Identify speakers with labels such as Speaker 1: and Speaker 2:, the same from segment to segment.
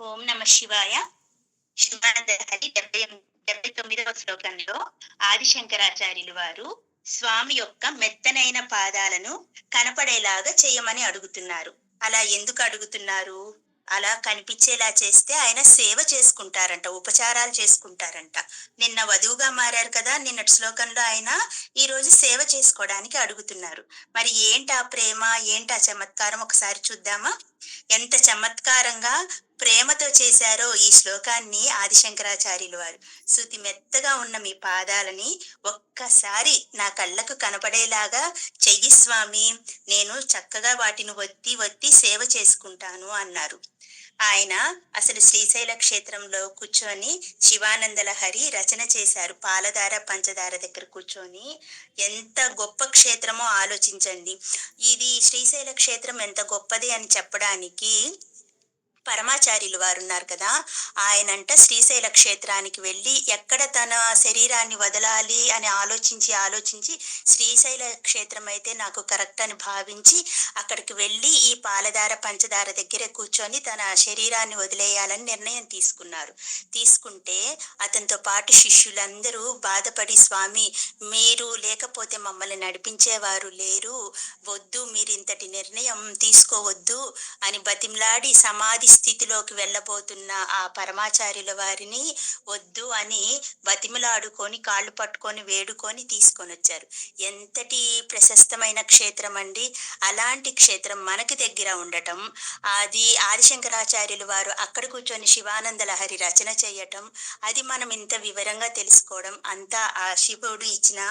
Speaker 1: ఓం నమ శివాయ. శివానందలహరి 79వ శ్లోకంలో ఆదిశంకరాచార్యులు వారు స్వామి యొక్క మెత్తనైన పాదాలను కనపడేలాగా చేయమని అడుగుతున్నారు. అలా ఎందుకు అడుగుతున్నారు? అలా కనిపించేలా చేస్తే ఆయన సేవ చేసుకుంటారంట, ఉపచారాలు చేసుకుంటారంట. నిన్న వధువుగా మారారు కదా! నిన్నటి శ్లోకంలో ఆయన ఈరోజు సేవ చేసుకోవడానికి అడుగుతున్నారు. మరి ఏంటా ప్రేమ? ఏంటా చమత్కారం? ఒకసారి చూద్దామా? ఎంత చమత్కారంగా ప్రేమతో చేశారో ఈ శ్లోకాన్ని ఆదిశంకరాచార్యులు వారు. శృతి మెత్తగా ఉన్న మీ పాదాలని ఒక్కసారి నా కళ్ళకు కనపడేలాగా చెయ్యి స్వామి, నేను చక్కగా వాటిని ఒత్తి ఒత్తి సేవ చేసుకుంటాను అన్నారు. ఆయన అసలు శ్రీశైల క్షేత్రంలో కూర్చొని శివానందలహరి రచన చేశారు. పాలధార పంచదార దగ్గర కూర్చొని. ఎంత గొప్ప క్షేత్రమో ఆలోచించండి. ఇది శ్రీశైల క్షేత్రం ఎంత గొప్పది అని చెప్పడానికి పరమాచార్యులు వారు ఉన్నారు కదా! ఆయనంట శ్రీశైల క్షేత్రానికి వెళ్ళి ఎక్కడ తన శరీరాన్ని వదలాలి అని ఆలోచించి శ్రీశైల క్షేత్రం అయితే నాకు కరెక్ట్ అని భావించి అక్కడికి వెళ్ళి ఈ పాలధార పంచదార దగ్గర కూర్చొని తన శరీరాన్ని వదిలేయాలని నిర్ణయం తీసుకున్నారు. తీసుకుంటే అతనితో పాటు శిష్యులందరూ బాధపడి, స్వామి మీరు లేకపోతే మమ్మల్ని నడిపించేవారు లేరు, వద్దు, మీరు ఇంతటి నిర్ణయం తీసుకోవద్దు అని బతిమలాడి సమాధి స్థితిలోకి వెళ్ళబోతున్న ఆ పరమాచార్యుల వారిని వద్దు అని బతిమలాడుకొని కాళ్ళు పట్టుకొని వేడుకొని తీసుకొని వచ్చారు. ఎంతటి ప్రశస్తమైన క్షేత్రం అండి! అలాంటి క్షేత్రం మనకి దగ్గర ఉండటం, అది ఆదిశంకరాచార్యులు వారు అక్కడ కూర్చొని శివానంద లహరి రచన చేయటం, అది మనం ఇంత వివరంగా తెలుసుకోవడం అంతా ఆ శివుడు ఇచ్చిన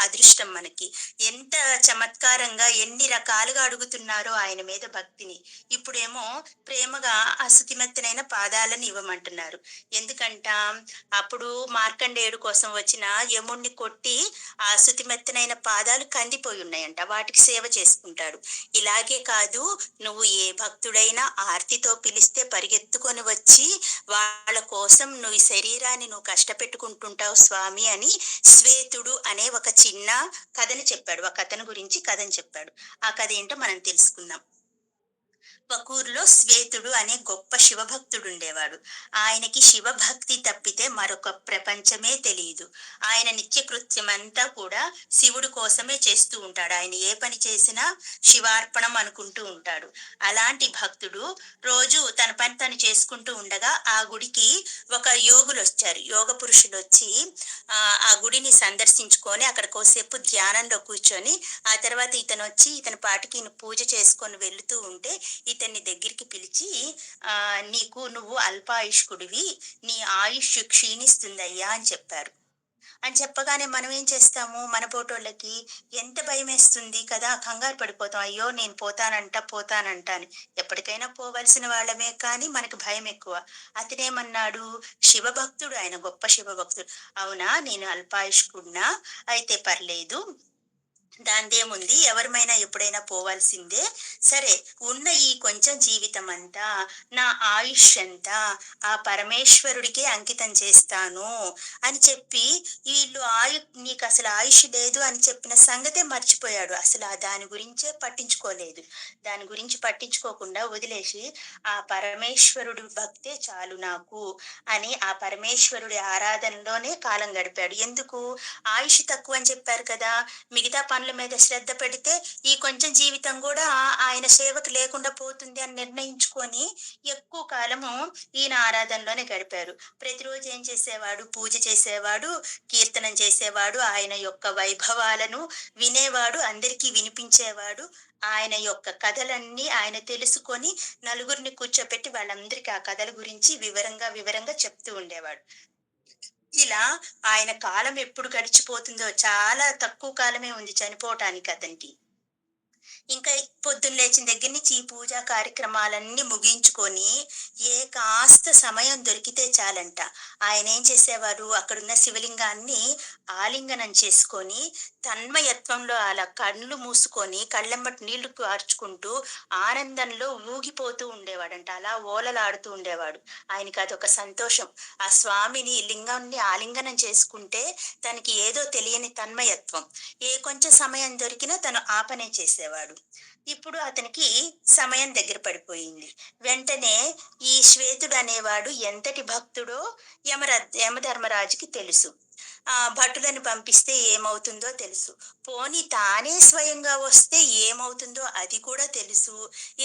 Speaker 1: అదృష్టం మనకి. ఎంత చమత్కారంగా ఎన్ని రకాలుగా అడుగుతున్నారో ఆయన మీద భక్తిని. ఇప్పుడేమో ప్రేమగా ఆ శుతిమెత్తనైన పాదాలను ఇవ్వమంటున్నారు. ఎందుకంట అప్పుడు మార్కండేయుడు కోసం వచ్చిన యముణ్ణి కొట్టి ఆ శుతిమెత్తనైన పాదాలు కందిపోయి ఉన్నాయంట, వాటికి సేవ చేసుకుంటాడు. ఇలాగే కాదు, నువ్వు ఏ భక్తుడైనా ఆర్తితో పిలిస్తే పరిగెత్తుకొని వచ్చి వాళ్ళ కోసం నువ్వు ఈ శరీరాన్ని నువ్వు కష్టపెట్టుకుంటుంటావు స్వామి అని శ్వేతుడు అనే ఒక చిన్న కథని చెప్పాడు. ఒక కథను గురించి కథని చెప్పాడు. ఆ కథ ఏంటో మనం తెలుసుకుందాం. ఒక ఊరిలో శ్వేతుడు అనే గొప్ప శివభక్తుడు ఉండేవాడు. ఆయనకి శివభక్తి తప్పితే మరొక ప్రపంచమే తెలియదు. ఆయన నిత్యకృత్యం అంతా కూడా శివుడు కోసమే చేస్తూ ఉంటాడు. ఆయన ఏ పని చేసినా శివార్పణం అనుకుంటూ ఉంటాడు. అలాంటి భక్తుడు రోజు తన పని తను చేసుకుంటూ ఉండగా ఆ గుడికి ఒక యోగులు వచ్చారు. యోగ పురుషులు వచ్చి ఆ గుడిని సందర్శించుకొని అక్కడ కోసేపు ధ్యానంలో కూర్చొని ఆ తర్వాత ఇతను వచ్చి ఇతని పాటికి పూజ చేసుకొని వెళుతూ ఉంటే ఇతన్ని దగ్గరికి పిలిచి, నువ్వు అల్పాయుష్కుడివి, నీ ఆయుష్ క్షీణిస్తుందయ్యా అని చెప్పారు. అని చెప్పగానే మనం ఏం చేస్తాము? మన పోటోళ్ళకి ఎంత భయం వేస్తుంది కదా! కంగారు పడిపోతాం. అయ్యో నేను పోతానంట అని. ఎప్పటికైనా పోవలసిన వాళ్ళమే, కానీ మనకు భయం ఎక్కువ. అతనేమన్నాడు? శివభక్తుడు ఆయన, గొప్ప శివభక్తుడు. అవునా, నేను అల్పాయుష్కుడినా? అయితే పర్లేదు, దాందేముంది, ఎవరిమైనా ఎప్పుడైనా పోవాల్సిందే. సరే, ఉన్న ఈ కొంచెం జీవితం అంతా, నా ఆయుష్ అంతా ఆ పరమేశ్వరుడికే అంకితం చేస్తాను అని చెప్పి, వీళ్ళు నీకు అసలు ఆయుష్ లేదు అని చెప్పిన సంగతే మర్చిపోయాడు. అసలు దాని గురించే పట్టించుకోలేదు. దాని గురించి పట్టించుకోకుండా వదిలేసి ఆ పరమేశ్వరుడు భక్తే చాలు నాకు అని ఆ పరమేశ్వరుడి ఆరాధనలోనే కాలం గడిపాడు. ఎందుకు? ఆయుష్ తక్కువ అని చెప్పారు కదా, మిగతా పనుల మీద శ్రద్ధ పెడితే ఈ కొంచెం జీవితం కూడా ఆయన సేవకు లేకుండా పోతుంది అని నిర్ణయించుకొని ఎక్కువ కాలము ఈయన ఆరాధనలోనే గడిపారు. ప్రతిరోజు ఏం చేసేవాడు? పూజ చేసేవాడు, కీర్తనం చేసేవాడు, ఆయన యొక్క వైభవాలను వినేవాడు, అందరికీ వినిపించేవాడు. ఆయన యొక్క కథలన్నీ ఆయన తెలుసుకొని నలుగురిని కూర్చోపెట్టి వాళ్ళందరికీ ఆ కథల గురించి వివరంగా చెప్తూ ఉండేవాడు. ఇలా ఆయన కాలం ఎప్పుడు గడిచిపోతుందో, చాలా తక్కువ కాలమే ఉంది చనిపోవటానికి అతనికి. ఇంకా పొద్దున్న లేచిన దగ్గర నుంచి ఈ పూజా కార్యక్రమాలన్నీ ముగించుకొని కాస్త సమయం దొరికితే చాలంట, ఆయన ఏం చేసేవారు? అక్కడున్న శివలింగాన్ని ఆలింగనం చేసుకొని తన్మయత్వంలో అలా కళ్ళు మూసుకొని కళ్ళెమ్మటి నీళ్లు కార్చుకుంటూ ఆనందంలో ఊగిపోతూ ఉండేవాడంట. అలా ఓలలాడుతూ ఉండేవాడు. ఆయనకి అదొక సంతోషం. ఆ స్వామిని, లింగాన్ని ఆలింగనం చేసుకుంటే తనకి ఏదో తెలియని తన్మయత్వం. కొంచెం సమయం దొరికినా తను ఆ పనే చేసేవాడు. ఇప్పుడు అతనికి సమయం దగ్గర పడిపోయింది. వెంటనే ఈ శ్వేతుడు అనేవాడు ఎంతటి భక్తుడో యమధర్మరాజుకి తెలుసు. భటులను పంపిస్తే ఏమవుతుందో తెలుసు. పోనీ తానే స్వయంగా వస్తే ఏమవుతుందో అది కూడా తెలుసు.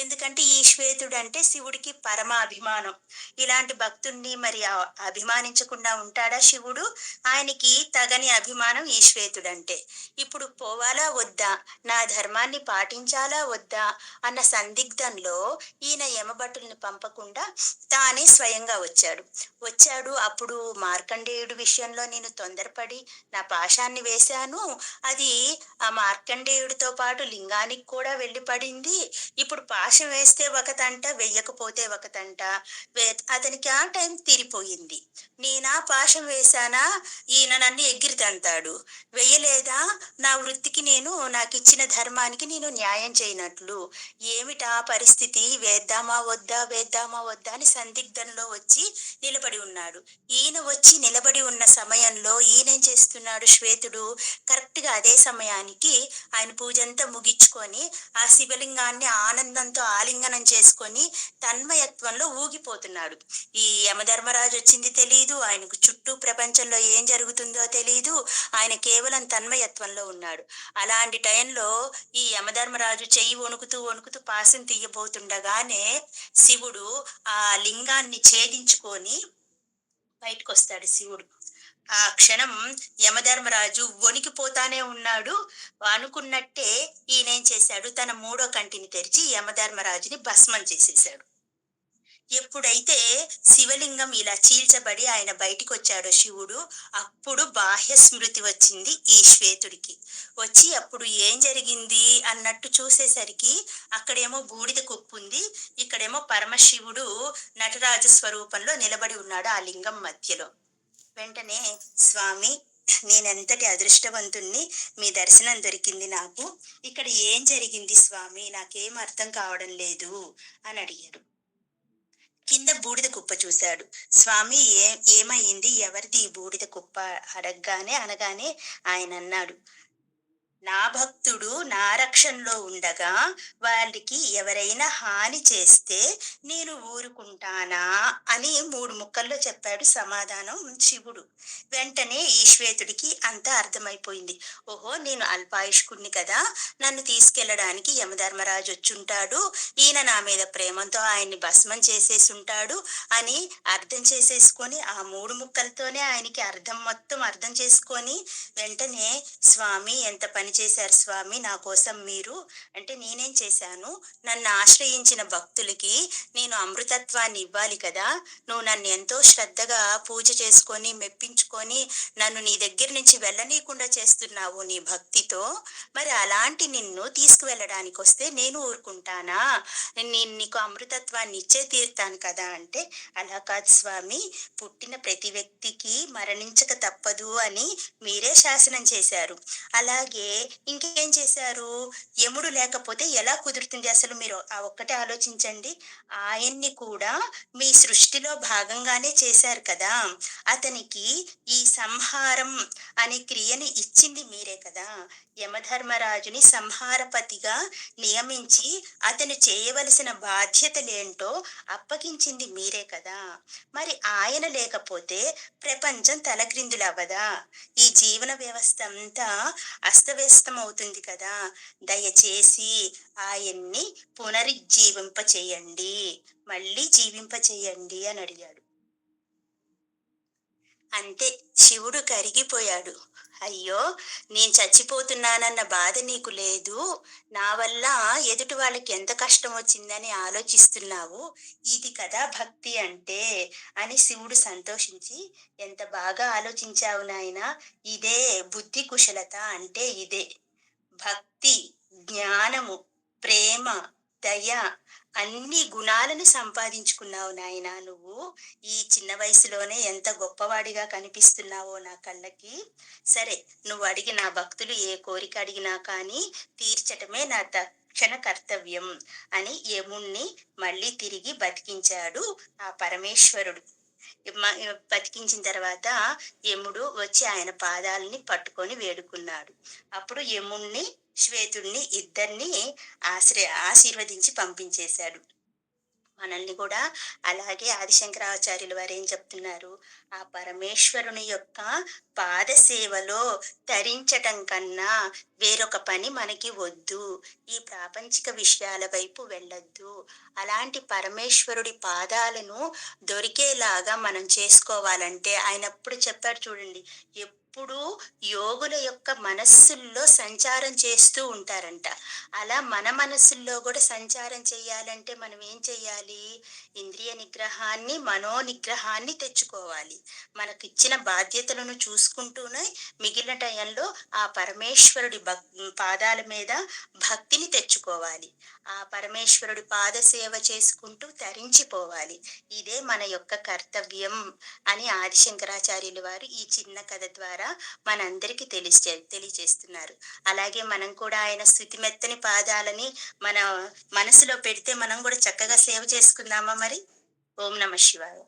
Speaker 1: ఎందుకంటే ఈ శ్వేతుడంటే శివుడికి పరమ అభిమానం. ఇలాంటి భక్తుణ్ణి మరి అభిమానించకుండా ఉంటాడా శివుడు? ఆయనకి తగని అభిమానం ఈ శ్వేతుడంటే. ఇప్పుడు పోవాలా వద్దా? నా ధర్మాన్ని పాటించాలా వద్దా? అన్న సందిగ్ధంలో ఈయన యమభటుల్ని పంపకుండా తానే స్వయంగా వచ్చాడు. అప్పుడు మార్కండేయుడి విషయంలో నేను తొందరపడి నా పాశాన్ని వేశాను. అది ఆ మార్కండేయుడితో పాటు లింగానికి కూడా వెళ్ళి పడింది. ఇప్పుడు పాశం వేస్తే ఒకతంట, వెయ్యకపోతే ఒకతంట. అతనికి ఆ టైం తీరిపోయింది. నేనా పాశం వేశానా, ఈయన నన్ను ఎగిరి తంతాడు. వెయ్యలేదా, నా వృత్తికి నాకిచ్చిన ధర్మానికి నేను న్యాయం చేయనట్లు. ఏమిటా పరిస్థితి, వేద్దామా వద్దా, వేద్దామా వద్దా అని సందిగ్ధంలో వచ్చి నిలబడి ఉన్నాడు. ఈయన వచ్చి నిలబడి ఉన్న సమయంలో ఈయనేం చేస్తున్నాడు శ్వేతుడు, కరెక్ట్ గా అదే సమయానికి ఆయన పూజంతా ముగించుకొని ఆ శివలింగాన్ని ఆనందంతో ఆలింగనం చేసుకొని తన్మయత్వంలో ఊగిపోతున్నాడు. ఈ యమధర్మరాజు వచ్చింది తెలియదు, ఆయనకు చుట్టూ ప్రపంచంలో ఏం జరుగుతుందో తెలియదు. ఆయన కేవలం తన్మయత్వంలో ఉన్నాడు. అలాంటి టైంలో ఈ యమధర్మరాజు చెయ్యి వణుకుతూ వణుకుతూ పాసం తీయబోతుండగానే శివుడు ఆ లింగాన్ని ఛేదించుకొని బయటకొస్తాడు శివుడు. ఆ క్షణం యమధర్మరాజు వణికిపోతానే ఉన్నాడు. అనుకున్నట్టే ఈయనేం చేశాడు, తన మూడో కంటిని తెరిచి యమధర్మరాజుని భస్మం చేసేశాడు. ఎప్పుడైతే శివలింగం ఇలా చీల్చబడి ఆయన బయటికి వచ్చాడో శివుడు, అప్పుడు బాహ్య స్మృతి వచ్చింది ఈ శ్వేతుడికి. వచ్చి అప్పుడు ఏం జరిగింది అన్నట్టు చూసేసరికి అక్కడేమో బూడిద కుప్పుంది, ఇక్కడేమో పరమశివుడు నటరాజ స్వరూపంలో నిలబడి ఉన్నాడు ఆ లింగం మధ్యలో. వెంటనే స్వామి, నేనెంతటి అదృష్టవంతుణ్ణి, మీ దర్శనం దొరికింది నాకు. ఇక్కడ ఏం జరిగింది స్వామి, నాకేం అర్థం కావడం లేదు అని అడిగాడు. కింద బూడిద కుప్ప చూశాడు. స్వామి, ఏమైంది, ఎవరిది ఈ బూడిద కుప్ప అనగానే ఆయన అన్నాడు, నా భక్తుడు నా రక్షణలో ఉండగా వాళ్ళకి ఎవరైనా హాని చేస్తే నేను ఊరుకుంటానా అని 3 ముక్కల్లో చెప్పాడు సమాధానం శివుడు. వెంటనే ఈ శ్వేతుడికి అంతా అర్థమైపోయింది. ఓహో, నేను అల్పాయుష్కుణ్ణి కదా, నన్ను తీసుకెళ్లడానికి యమధర్మరాజు వచ్చుంటాడు, ఈయన నా మీద ప్రేమతో ఆయన్ని భస్మం చేసేసుంటాడు అని అర్థం చేసేసుకొని ఆ 3 ముక్కలతోనే ఆయనకి మొత్తం అర్థం చేసుకొని వెంటనే, స్వామి ఎంత పని చేశారు స్వామి నా కోసం మీరు అంటే, నేనేం చేశాను, నన్ను ఆశ్రయించిన భక్తులకి నేను అమృతత్వాన్ని ఇవ్వాలి కదా, నువ్వు నన్ను ఎంతో శ్రద్ధగా పూజ చేసుకొని మెప్పించుకొని నన్ను నీ దగ్గర నుంచి వెళ్ళనీయకుండా చేస్తున్నావు నీ భక్తితో, మరి అలాంటి నిన్ను తీసుకువెళ్ళడానికి వస్తే నేను ఊరుకుంటానా, నేను నీకు అమృతత్వాన్ని ఇచ్చే తీరుతాను కదా అంటే, అలా కాదు స్వామి, పుట్టిన ప్రతి వ్యక్తికి మరణించక తప్పదు అని మీరే శాసనం చేశారు. అలాగే ఇంకేం చేశారు, యముడు లేకపోతే ఎలా కుదురుతుంది అసలు, మీరు ఆ ఒక్కటే ఆలోచించండి. ఆయన్ని కూడా మీ సృష్టిలో భాగంగానే చేశారు కదా, అతనికి ఈ సంహారం అనే క్రియని ఇచ్చింది మీరే కదా, యమధర్మరాజుని సంహారపతిగా నియమించి అతను చేయవలసిన బాధ్యతలేంటో అప్పగించింది మీరే కదా, మరి ఆయన లేకపోతే ప్రపంచం తలక్రిందులవ్వదా, ఈ జీవన వ్యవస్థ అంతా అస్తవ్యస్తం అవుతుంది కదా, దయచేసి ఆయన్ని పునరుజ్జీవింప చేయండి, మళ్ళీ జీవింప చేయండి అని అడిగాడు. అంతే, శివుడు కరిగిపోయాడు. అయ్యో, నేను చచ్చిపోతున్నానన్న బాధ నీకు లేదు, నా వల్ల ఎదుటి వాళ్ళకి ఎంత కష్టం వచ్చిందని ఆలోచిస్తున్నావు, ఇది కదా భక్తి అంటే అని శివుడు సంతోషించి, ఎంత బాగా ఆలోచించావు నాయనా, ఇదే బుద్ధి కుశలత అంటే, ఇదే భక్తి, జ్ఞానము, ప్రేమ, దయ అన్ని గుణాలను సంపాదించుకున్నావు నాయనా నువ్వు. ఈ చిన్న వయసులోనే ఎంత గొప్పవాడిగా కనిపిస్తున్నావో నా కళ్ళకి. సరే, నువ్వు అడిగిన భక్తులు ఏ కోరిక అడిగినా కానీ తీర్చటమే నా తక్షణ కర్తవ్యం అని యముణ్ణి మళ్ళీ తిరిగి బతికించాడు ఆ పరమేశ్వరుడు. బతికించిన తర్వాత యముడు వచ్చి ఆయన పాదాలని పట్టుకొని వేడుకున్నాడు. అప్పుడు యముణ్ణి శ్వేతుడిని ఇద్దరిని ఆశీర్వదించి పంపించేశాడు. మనల్ని కూడా అలాగే ఆదిశంకరాచార్యులు వారు ఏం చెప్తున్నారు, ఆ పరమేశ్వరుని యొక్క పాద సేవలో తరించటం కన్నా వేరొక పని మనకి వద్దు. ఈ ప్రాపంచిక విషయాల వైపు వెళ్ళొద్దు. అలాంటి పరమేశ్వరుడి పాదాలను దొరికేలాగా మనం చేసుకోవాలంటే ఆయన ఎప్పుడు చెప్పాడు చూడండి, ఎప్పుడూ యోగుల యొక్క మనస్సుల్లో సంచారం చేస్తూ ఉంటారంట. అలా మన మనసుల్లో కూడా సంచారం చెయ్యాలంటే మనం ఏం చెయ్యాలి? ఇంద్రియ నిగ్రహాన్ని, మనో నిగ్రహాన్ని తెచ్చుకోవాలి. మనకిచ్చిన బాధ్యతలను చూసుకుంటూనే మిగిలిన టైంలో ఆ పరమేశ్వరుడి పాదాల మీద భక్తిని తెచ్చుకోవాలి. ఆ పరమేశ్వరుడి పాద సేవ చేసుకుంటూ తరించిపోవాలి. ఇదే మన యొక్క కర్తవ్యం అని ఆదిశంకరాచార్యులు వారు ఈ చిన్న కథ ద్వారా మనందరికీ తెలియజేస్తున్నారు. అలాగే మనం కూడా ఆయన స్తుతిమెత్తని పాదాలని మన మనసులో పెడితే మనం కూడా చక్కగా సేవ చేసుకుందామా మరి? ఓం నమ శివాయ.